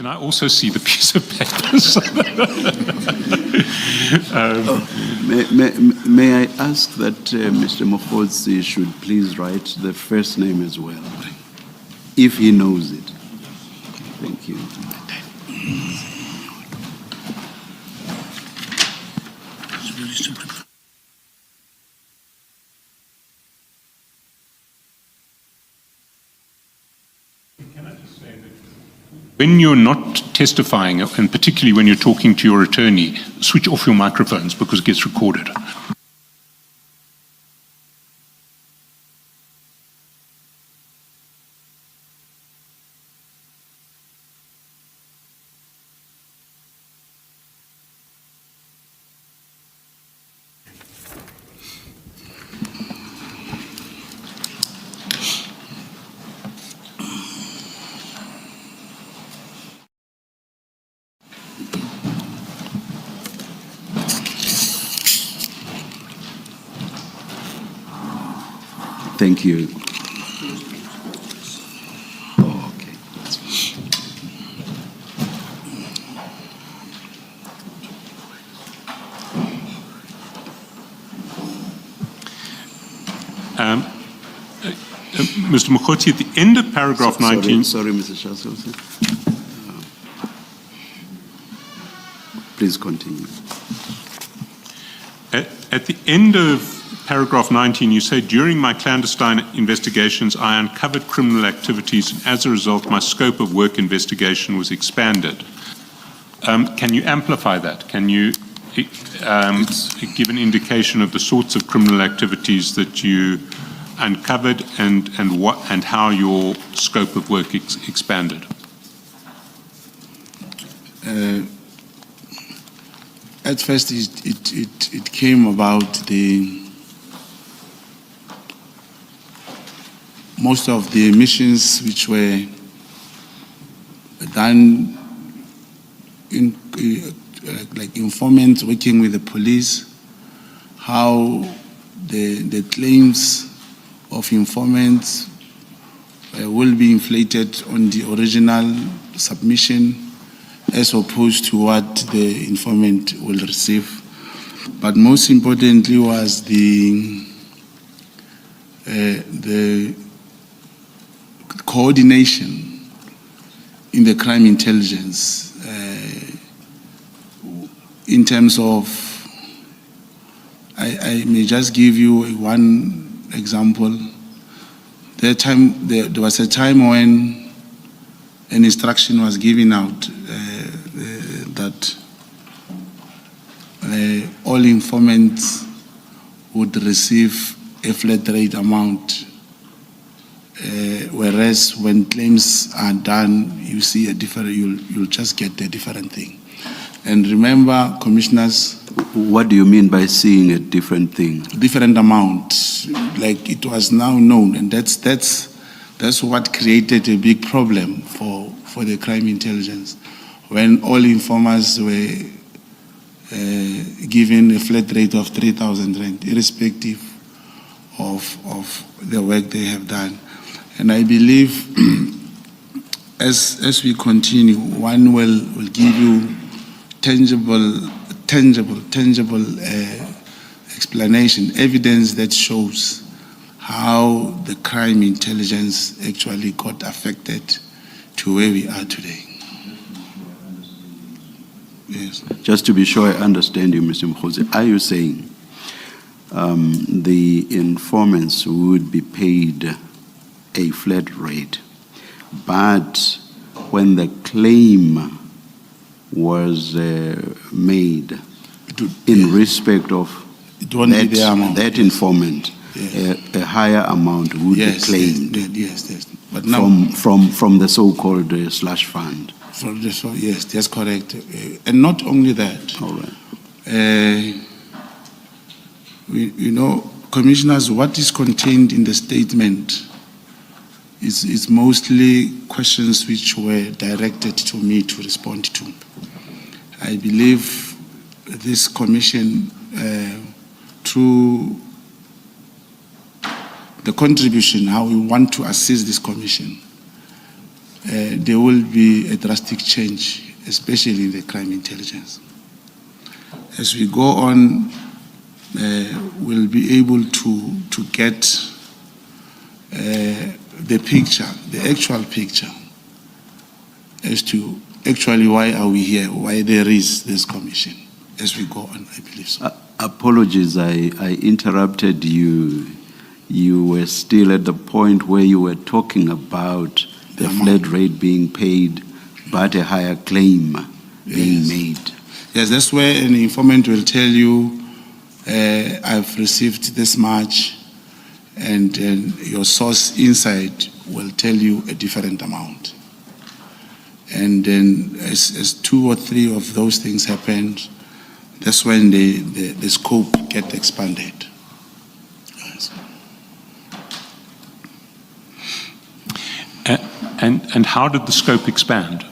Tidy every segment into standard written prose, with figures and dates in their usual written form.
Can I also see the piece of paper? May I ask that Mr. Mogotsi should please write the first name as well, if he knows it. Thank you. When you're not testifying, and particularly when you're talking to your attorney, switch off your microphones because it gets recorded. Thank you. Okay. Mr. Mogotsi, at the end of paragraph 19... Sorry, Mr. Chancellor. Please continue. At the end of paragraph 19, you say, during my clandestine investigations, I uncovered criminal activities, and as a result, my scope of work investigation was expanded. Can you amplify that? Can you give an indication of the sorts of criminal activities that you uncovered and how your scope of work expanded? At first, it came about most of the missions which were done in like informants working with the police, how the claims of informants will be inflated on the original submission as opposed to what the informant will receive. But most importantly was the coordination in the crime intelligence in terms of, I may just give you one example. There was a time when an instruction was given out that all informants would receive a flat rate amount, whereas when claims are done, you see a different. You'll just get a different thing. And remember, commissioners. What do you mean by seeing a different thing? Different amount, like it was now known, and that's what created a big problem for the crime intelligence, when all informers were given a flat rate of 3,000 rand, irrespective of the work they have done. And I believe as we continue, one will give you tangible explanation, evidence that shows how the crime intelligence actually got affected to where we are today. Yes. Just to be sure I understand you, Mr. Mogotsi, are you saying the informants would be paid a flat rate, but when the claim was made in respect of that informant, yes, a higher amount would be claimed? Yes. But now from the so-called slush fund. Yes, that's correct. And not only that. All right. Commissioners, what is contained in the statement is mostly questions which were directed to me to respond to. I believe this commission, through the contribution, how we want to assist this commission, there will be a drastic change, especially in the crime intelligence. As we go on, we'll be able to get the picture, the actual picture, as to actually why are we here, why there is this commission, as we go on, I believe so. Apologies, I interrupted you. You were still at the point where you were talking about the flat rate being paid, but a higher claim being made. Yes, that's where an informant will tell you, I've received this much, and your source inside will tell you a different amount. And then as 2 or 3 of those things happen, that's when the scope gets expanded. Yes. And how did the scope expand?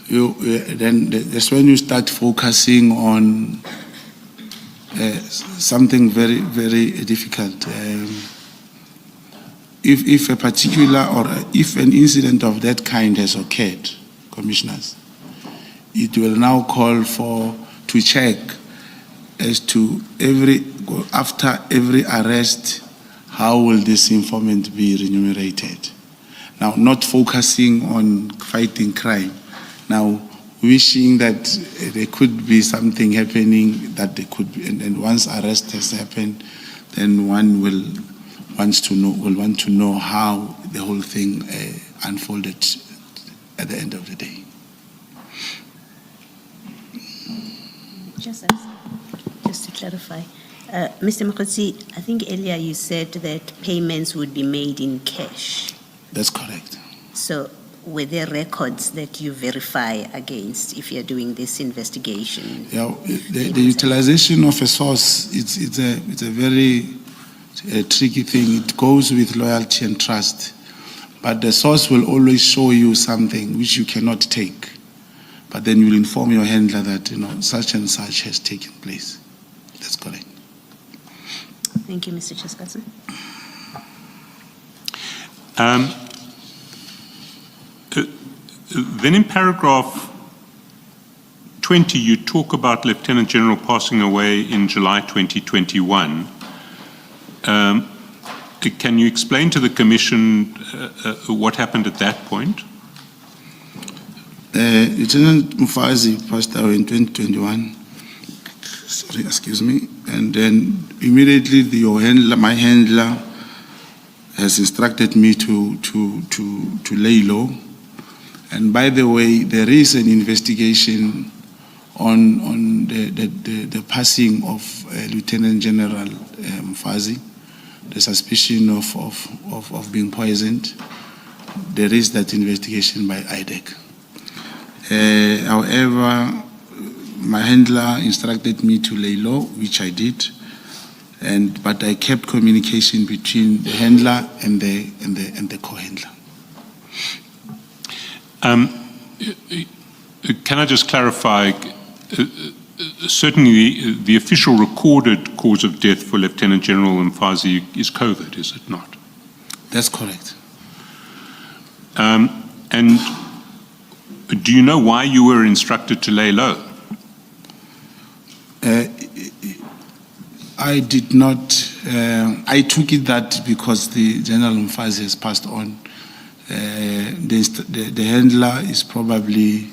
Then that's when you start focusing on something very, very difficult. If a particular or if an incident of that kind has occurred, commissioners, it will now call to check as to after every arrest, how will this informant be remunerated? Now, not focusing on fighting crime. Now, wishing that there could be something happening that there could be, and once arrest has happened, then one will want to know how the whole thing unfolded at the end of the day. Just to clarify, Mr. Mogotsi, I think earlier you said that payments would be made in cash. That's correct. So were there records that you verify against if you're doing this investigation? Yeah, the utilization of a source, it's a very tricky thing. It goes with loyalty and trust. But the source will always show you something which you cannot take. But then you'll inform your handler that, such and such has taken place. That's correct. Thank you, Mr. Chairperson. Then in paragraph 20, you talk about Lieutenant General passing away in July 2021. Can you explain to the Commission what happened at that point? Lieutenant Mufazi passed away in 2021. Sorry, excuse me. And then immediately my handler has instructed me to lay low. And by the way, there is an investigation on the passing of Lieutenant General Mufazi, the suspicion of being poisoned. There is that investigation by IDEC. However, my handler instructed me to lay low, which I did, but I kept communication between the handler and the co-handler. Can I just clarify? Certainly, the official recorded cause of death for Lieutenant General Mfazi is COVID, is it not? That's correct. And do you know why you were instructed to lay low? I did not. I took it that because the General Mfazi has passed on, the handler is probably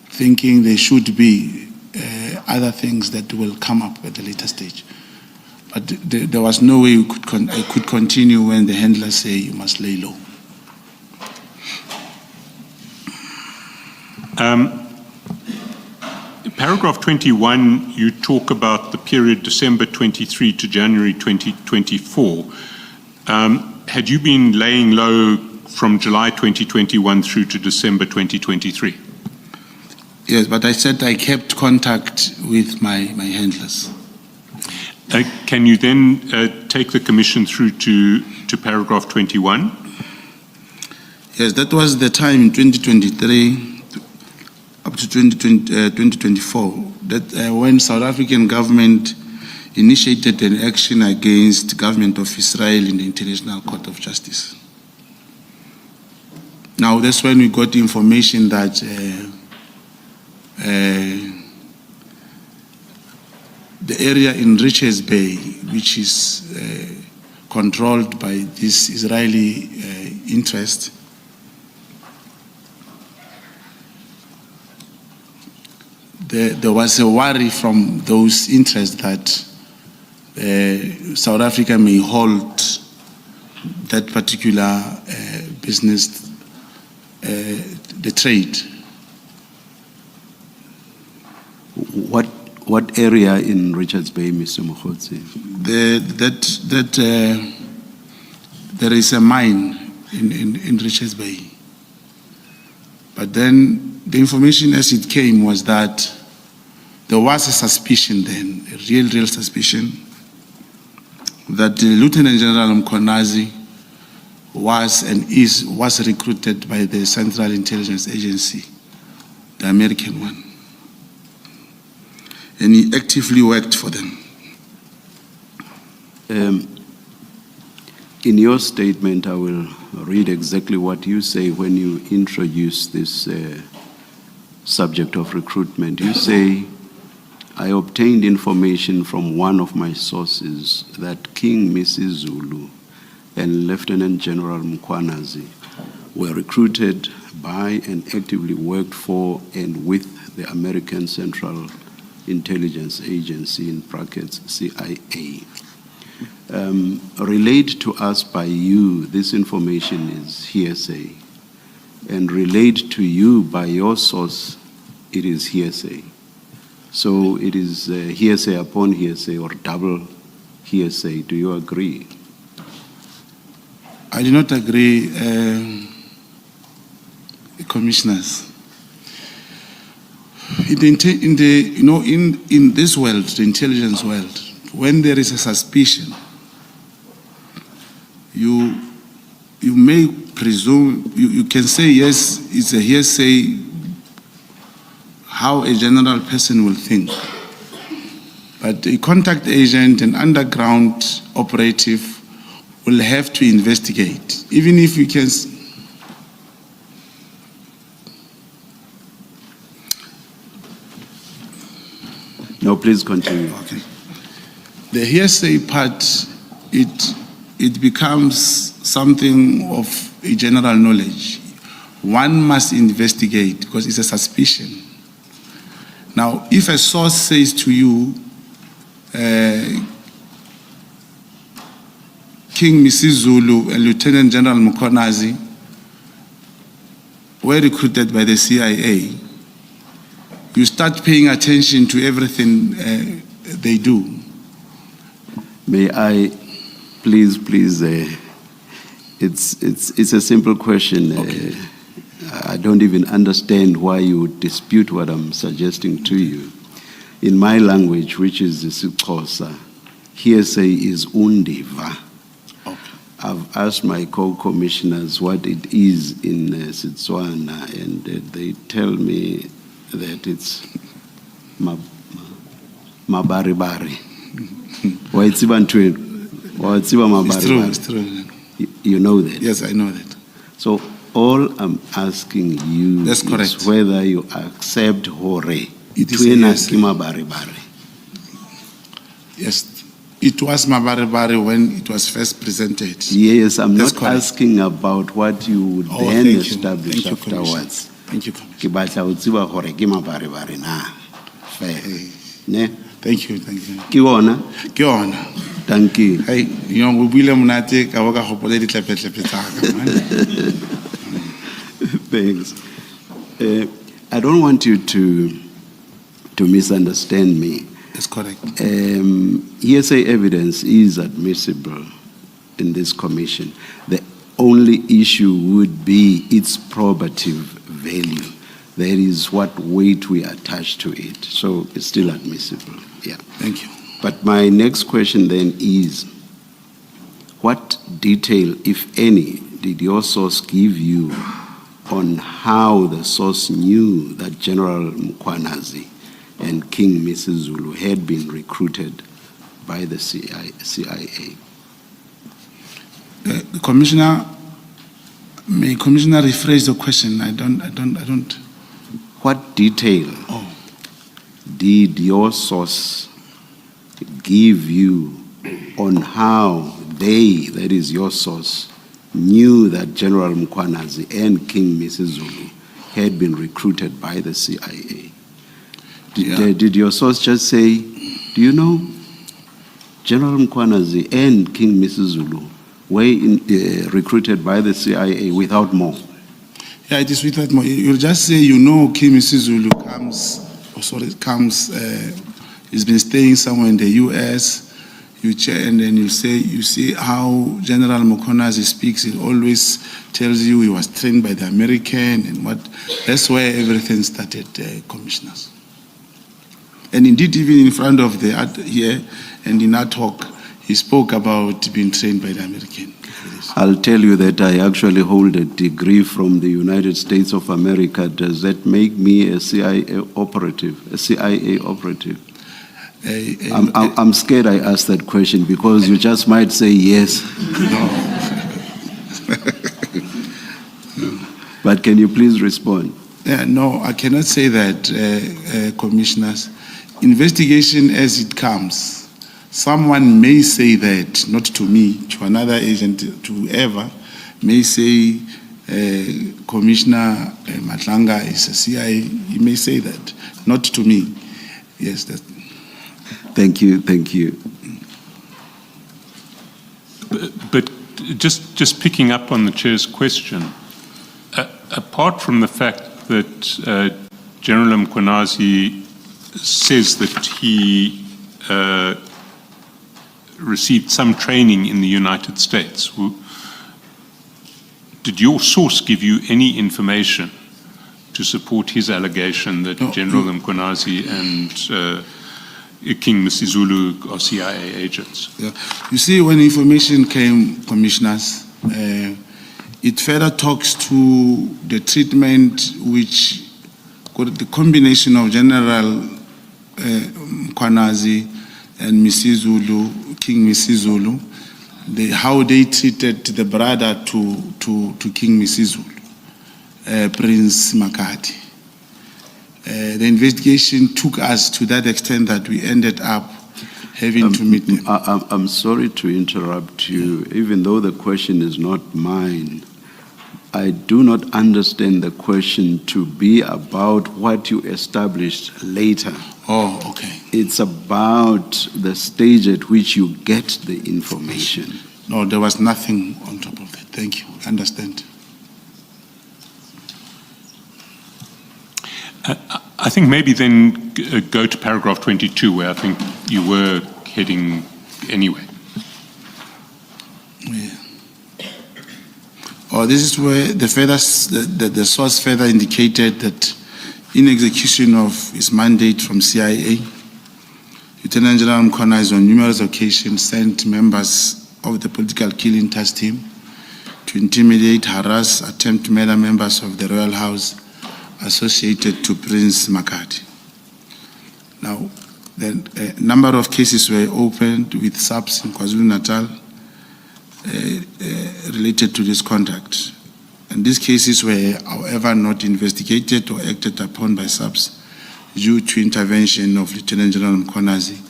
thinking there should be other things that will come up at a later stage. But there was no way I could continue when the handler say you must lay low. Paragraph 21, you talk about the period December 23 to January 2024. Had you been laying low from July 2021 through to December 2023? Yes, but I said I kept contact with my handlers. Can you then take the Commission through to paragraph 21? Yes, that was the time in 2023 up to 2024 that when South African government initiated an action against government of Israel in the International Court of Justice. Now that's when we got information that the area in Richards Bay, which is controlled by this Israeli interest, there was a worry from those interests that South Africa may hold that particular business, the trade. What area in Richards Bay, Mr. Mogotsi? There is a mine in Richards Bay. But then the information as it came was that there was a suspicion then, a real suspicion, that the Lieutenant General Mkonazi was recruited by the Central Intelligence Agency, the American one. And he actively worked for them. In your statement, I will read exactly what you say when you introduce this subject of recruitment. You say, I obtained information from one of my sources that King Mrs. Zulu and Lieutenant General Mkwanazi were recruited by and actively worked for and with the American Central Intelligence Agency, in brackets CIA. Relayed to us by you, this information is hearsay, and relayed to you by your source, it is hearsay. So it is hearsay upon hearsay or double hearsay. Do you agree? I do not agree, commissioners. In this world, the intelligence world, when there is a suspicion, you may presume, you can say yes, it's a hearsay, how a general person will think. But a contact agent, an underground operative, will have to investigate. Even if you can. No, please continue. Okay. The hearsay part, it becomes something of a general knowledge. One must investigate because it's a suspicion. Now, if a source says to you, King Mrs. Zulu and Lieutenant General Mkonazi were recruited by the CIA, you start paying attention to everything they do. May I please, it's a simple question. Okay. I don't even understand why you would dispute what I'm suggesting to you. In my language, which is the Xhosa, hearsay is undiva. Okay. I've asked my co-commissioners what it is in Setswana, and they tell me that it's mabaribari. It's true, it's true. You know that? Yes, I know that. So all I'm asking you That's correct. is whether you accept hore. It is yes. Mabaribari. Yes, it was mabaribari when it was first presented. Yes, I'm That's not correct. asking about what you would then Thank you. establish Thank you, afterwards. Thank you, Commissioner. Ke batla ho tseba hore ke mabaribari na. Fair. Ne? Thank you. Ke ona? Ke yona. Thank you. Hey, go buile monate ka bo ka gopola ditlepe-tlepe tsa ka, man. Thanks. I don't want you to misunderstand me. That's correct. Hearsay evidence is admissible in this commission. The only issue would be its probative value. That is what weight we attach to it. So it's still admissible. Yeah. Thank you. But my next question then is, what detail, if any, did your source give you on how the source knew that General Mkwanazi and King Mrs. Zulu had been recruited by the CIA? Commissioner, May Commissioner rephrase the question? I don't. What detail Oh. did your source give you on how they, that is your source, knew that General Mkhwanazi and King Misizulu had been recruited by the CIA? Did your source just say, do you know, General Mkhwanazi and King Misizulu were recruited by the CIA without more? Yeah, it is without more. You'll just say, you know, King Misizulu he's been staying somewhere in the US. You check, and then you see how General Mkhwanazi speaks. It always tells you he was trained by the American and what. That's where everything started, commissioners. And indeed, even in front of here and in our talk, he spoke about being trained by the American. I'll tell you that I actually hold a degree from the United States of America. Does that make me a CIA operative? I'm scared I asked that question because you just might say yes. But can you please respond? No, I cannot say that, commissioners. Investigation as it comes. Someone may say that, not to me, to another agent, to whoever, may say Commissioner Madlanga is a CIA. He may say that, not to me. Yes, that. Thank you. But just picking up on the chair's question, apart from the fact that General Mkhwanazi says that he received some training in the United States, did your source give you any information to support his allegation that General Mkhwanazi and King Misizulu are CIA agents? Yeah. You see, when information came, commissioners, it further talks to the treatment which the combination of General Mkhwanazi and Misizulu, King Misizulu, how they treated the brother to King Misizulu, Prince Makati. The investigation took us to that extent that we ended up having to meet them. I'm sorry to interrupt you. Even though the question is not mine, I do not understand the question to be about what you established later. Oh, okay. It's about the stage at which you get the information. No, there was nothing on top of that. Thank you. Understand. I think maybe then go to paragraph 22, where I think you were heading anyway. Yeah. Oh, this is where the source further indicated that in execution of his mandate from CIA, Lieutenant General Mkhwanazi on numerous occasions sent members of the political killing task team to intimidate, harass, attempt murder members of the royal house associated to Prince Makati. Now, a number of cases were opened with SAPS in KwaZulu-Natal related to this conduct. And these cases were, however, not investigated or acted upon by SAPS due to intervention of Lieutenant General Mkhwanazi,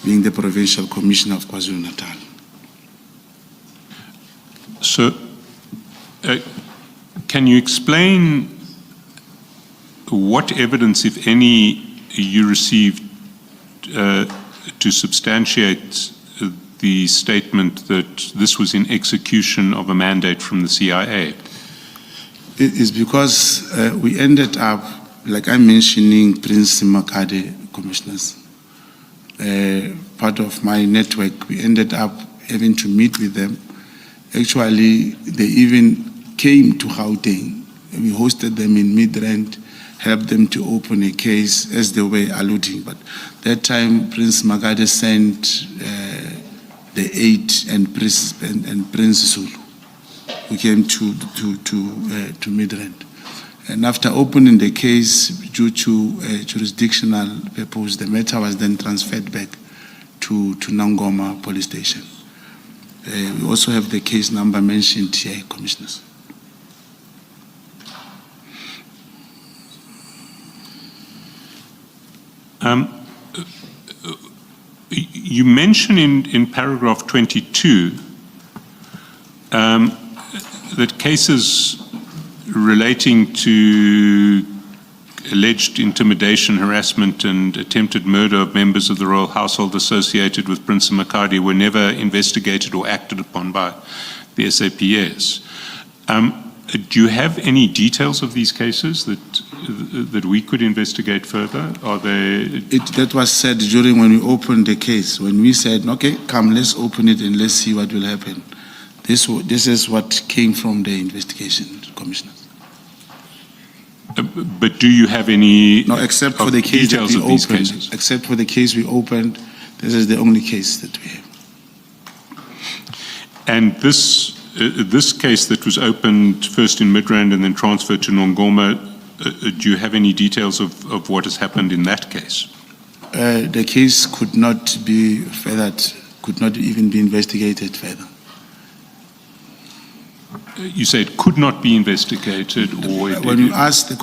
being the Provincial Commissioner of KwaZulu-Natal. So, can you explain what evidence, if any, you received to substantiate the statement that this was in execution of a mandate from the CIA? It is because we ended up, like I'm mentioning, Prince Makati, commissioners. Part of my network, we ended up having to meet with them. Actually, they even came to Gauteng. We hosted them in Midrand, helped them to open a case as they were alluding. But that time, Prince Makati sent the aide and Prince Zulu, who came to Midrand. And after opening the case, due to jurisdictional purpose, the matter was then transferred back to Nangoma police station. We also have the case number mentioned here, commissioners. You mention in paragraph 22 that cases relating to alleged intimidation, harassment, and attempted murder of members of the royal household associated with Prince Makadi were never investigated or acted upon by the SAPS. Do you have any details of these cases that we could investigate further? Are they? That was said during when we opened the case, when we said, okay, come, let's open it and let's see what will happen. This is what came from the investigation, Commissioner. But do you have any? No, except for the case that details we of these opened. cases? Except for the case we opened, this is the only case that we have. And this case that was opened first in Midrand and then transferred to Nongoma, do you have any details of what has happened in that case? The case could not be furthered, could not even be investigated further. You say it could not be investigated, or it, When you ask the